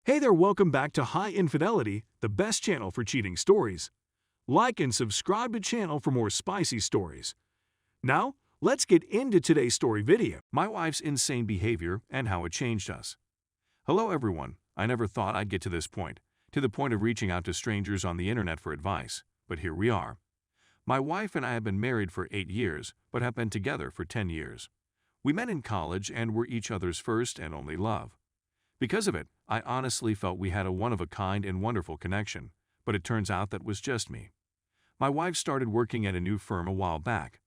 Hey there, welcome back to High Infidelity, the best channel for cheating stories. Like and subscribe to channel for more spicy stories. Now, let's get into today's story video. My wife's insane behavior and how it changed us. Hello everyone, I never thought I'd get to this point, to the point of reaching out to strangers on the internet for advice, but here we are. My wife and I have been married for 8 years, but have been together for 10 years. We met in college and were each other's first and only love. Because of it, I honestly felt we had a one-of-a-kind and wonderful connection, but it turns out that was just me. My wife started working at a new firm a while back.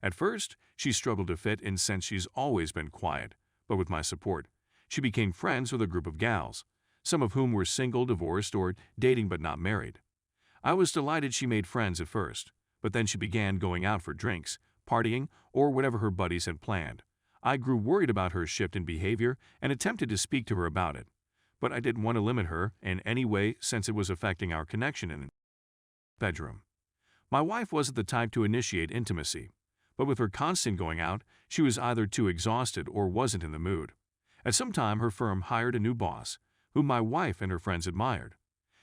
At first, she struggled to fit in since she's always been quiet, but with my support, she became friends with a group of gals, some of whom were single, divorced, or dating but not married. I was delighted she made friends at first, but then she began going out for drinks, partying, or whatever her buddies had planned. I grew worried about her shift in behavior and attempted to speak to her about it, but I didn't want to limit her in any way since it was affecting our connection in the bedroom. My wife wasn't the type to initiate intimacy, but with her constant going out, she was either too exhausted or wasn't in the mood. At some time, her firm hired a new boss, whom my wife and her friends admired.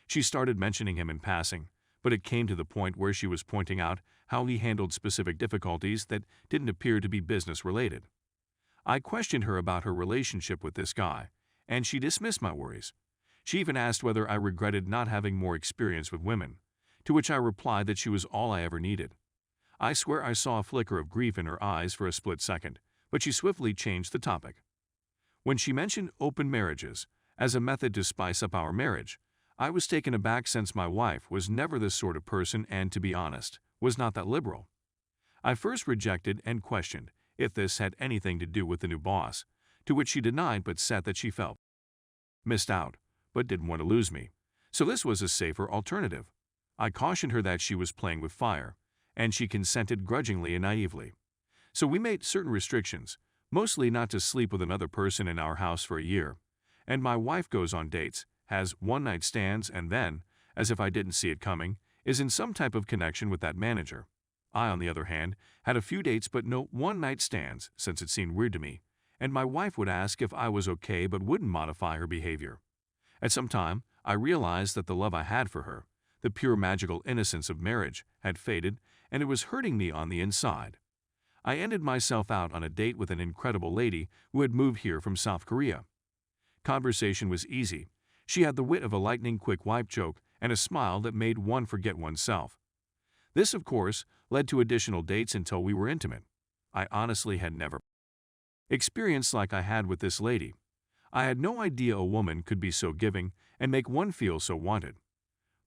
She started mentioning him in passing, but it came to the point where she was pointing out how he handled specific difficulties that didn't appear to be business-related. I questioned her about her relationship with this guy, and she dismissed my worries. She even asked whether I regretted not having more experience with women, to which I replied that she was all I ever needed. I swear I saw a flicker of grief in her eyes for a split second, but she swiftly changed the topic. When she mentioned open marriages as a method to spice up our marriage, I was taken aback since my wife was never this sort of person and, to be honest, was not that liberal. I first rejected and questioned if this had anything to do with the new boss, to which she denied but said that she felt missed out, but didn't want to lose me, so this was a safer alternative. I cautioned her that she was playing with fire, and she consented grudgingly and naively. So we made certain restrictions, mostly not to sleep with another person in our house for a year, and my wife goes on dates, has one-night stands, and then, as if I didn't see it coming, is in some type of connection with that manager. I, on the other hand, had a few dates but no one-night stands since it seemed weird to me, and my wife would ask if I was okay but wouldn't modify her behavior. At some time, I realized that the love I had for her, the pure magical innocence of marriage, had faded, and it was hurting me on the inside. I ended myself out on a date with an incredible lady who had moved here from South Korea. Conversation was easy. She had the wit of a lightning-quick wipe joke and a smile that made one forget oneself. This, of course, led to additional dates until we were intimate. I honestly had never experienced like I had with this lady. I had no idea a woman could be so giving and make one feel so wanted.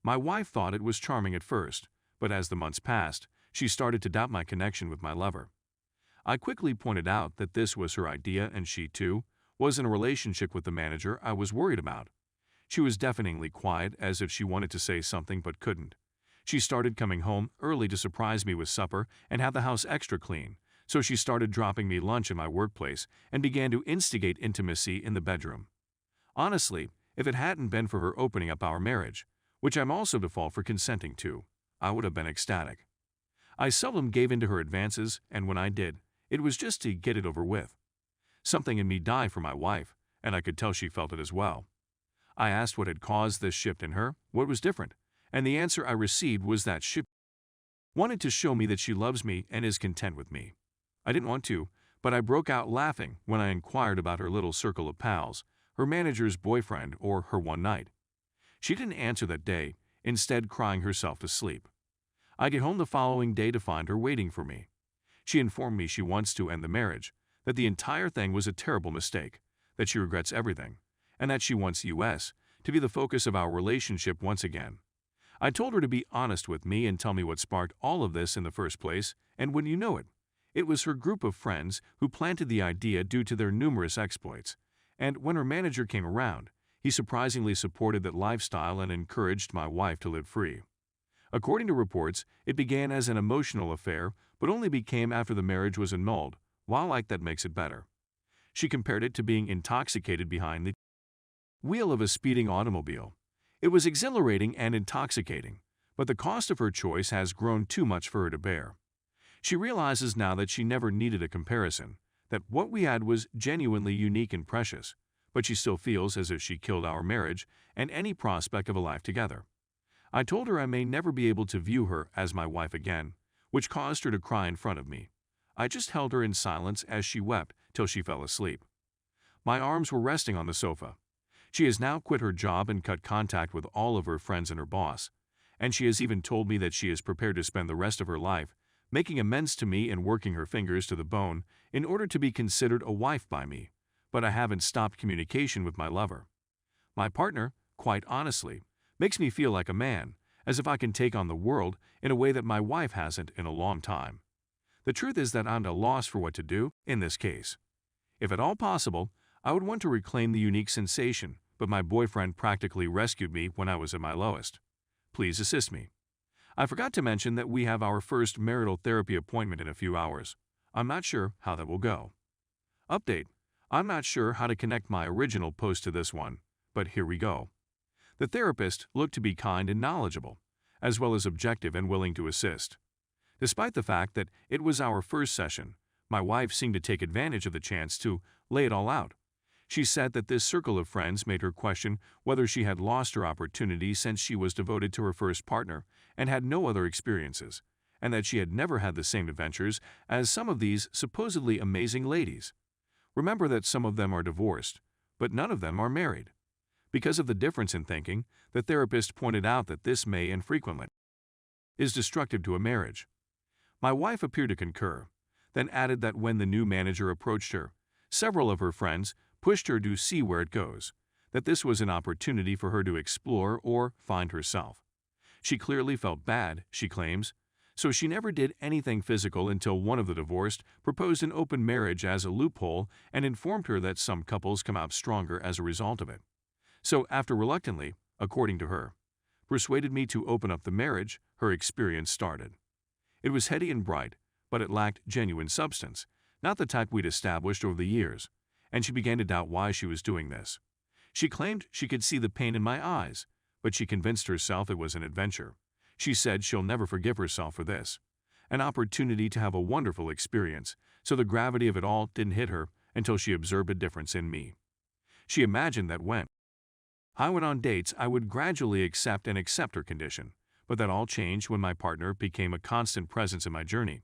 My wife thought it was charming at first, but as the months passed, she started to doubt my connection with my lover. I quickly pointed out that this was her idea and she, too, was in a relationship with the manager I was worried about. She was deafeningly quiet, as if she wanted to say something but couldn't. She started coming home early to surprise me with supper and have the house extra clean, so she started dropping me lunch in my workplace and began to instigate intimacy in the bedroom. Honestly, if it hadn't been for her opening up our marriage, which I'm also to fault for consenting to, I would have been ecstatic. I seldom gave in to her advances, and when I did, it was just to get it over with. Something in me died for my wife, and I could tell she felt it as well. I asked what had caused this shift in her, what was different, and the answer I received was that she wanted to show me that she loves me and is content with me. I didn't want to, but I broke out laughing when I inquired about her little circle of pals, her manager's boyfriend, or her one night. She didn't answer that day, instead crying herself to sleep. I get home the following day to find her waiting for me. She informed me she wants to end the marriage, that the entire thing was a terrible mistake, that she regrets everything, and that she wants US to be the focus of our relationship once again. I told her to be honest with me and tell me what sparked all of this in the first place, and when you know it, it was her group of friends who planted the idea due to their numerous exploits, and when her manager came around, he surprisingly supported that lifestyle and encouraged my wife to live free. According to reports, it began as an emotional affair, but only became after the marriage was annulled. While like that makes it better. She compared it to being intoxicated behind the wheel of a speeding automobile. It was exhilarating and intoxicating, but the cost of her choice has grown too much for her to bear. She realizes now that she never needed a comparison, that what we had was genuinely unique and precious, but she still feels as if she killed our marriage and any prospect of a life together. I told her I may never be able to view her as my wife again, which caused her to cry in front of me. I just held her in silence as she wept till she fell asleep. My arms were resting on the sofa. She has now quit her job and cut contact with all of her friends and her boss, and she has even told me that she is prepared to spend the rest of her life making amends to me and working her fingers to the bone in order to be considered a wife by me, but I haven't stopped communication with my lover. My partner, quite honestly, makes me feel like a man, as if I can take on the world in a way that my wife hasn't in a long time. The truth is that I'm at a loss for what to do in this case. If at all possible, I would want to reclaim the unique sensation, but my boyfriend practically rescued me when I was at my lowest. Please assist me. I forgot to mention that we have our first marital therapy appointment in a few hours. I'm not sure how that will go. Update: I'm not sure how to connect my original post to this one, but here we go. The therapist looked to be kind and knowledgeable, as well as objective and willing to assist. Despite the fact that it was our first session, my wife seemed to take advantage of the chance to lay it all out. She said that this circle of friends made her question whether she had lost her opportunity since she was devoted to her first partner and had no other experiences, and that she had never had the same adventures as some of these supposedly amazing ladies. Remember that some of them are divorced, but none of them are married. Because of the difference in thinking, the therapist pointed out that this may infrequently is destructive to a marriage. My wife appeared to concur, then added that when the new manager approached her, several of her friends pushed her to see where it goes, that this was an opportunity for her to explore or find herself. She clearly felt bad, she claims, so she never did anything physical until one of the divorced proposed an open marriage as a loophole and informed her that some couples come out stronger as a result of it. So after reluctantly, according to her, persuaded me to open up the marriage, her experience started. It was heady and bright, but it lacked genuine substance, not the type we'd established over the years, and she began to doubt why she was doing this. She claimed she could see the pain in my eyes, but she convinced herself it was an adventure. She said she'll never forgive herself for this. An opportunity to have a wonderful experience, so the gravity of it all didn't hit her until she observed a difference in me. She imagined that when I went on dates, I would gradually accept her condition, but that all changed when my partner became a constant presence in my journey.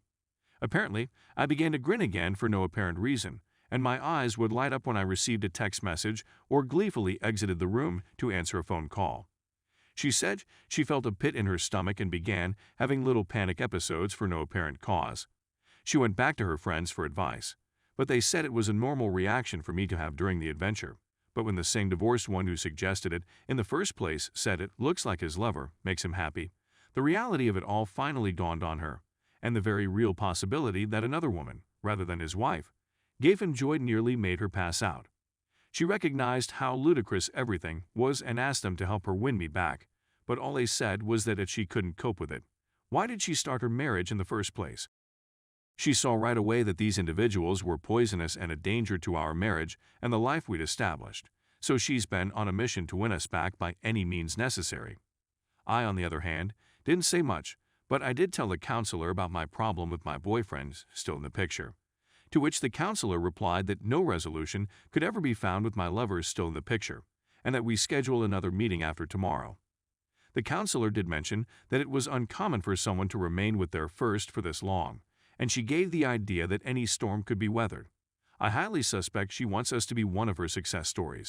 Apparently, I began to grin again for no apparent reason, and my eyes would light up when I received a text message or gleefully exited the room to answer a phone call. She said she felt a pit in her stomach and began having little panic episodes for no apparent cause. She went back to her friends for advice, but they said it was a normal reaction for me to have during the adventure. But when the same divorced one who suggested it in the first place said it looks like his lover makes him happy, the reality of it all finally dawned on her, and the very real possibility that another woman, rather than his wife, gave him joy nearly made her pass out. She recognized how ludicrous everything was and asked them to help her win me back, but all they said was that if she couldn't cope with it, why did she start her marriage in the first place? She saw right away that these individuals were poisonous and a danger to our marriage and the life we'd established, so she's been on a mission to win us back by any means necessary. I, on the other hand, didn't say much, but I did tell the counselor about my problem with my boyfriend still in the picture. To which the counselor replied that no resolution could ever be found with my lover still in the picture, and that we schedule another meeting after tomorrow. The counselor did mention that it was uncommon for someone to remain with their first for this long, and she gave the idea that any storm could be weathered. I highly suspect she wants us to be one of her success stories.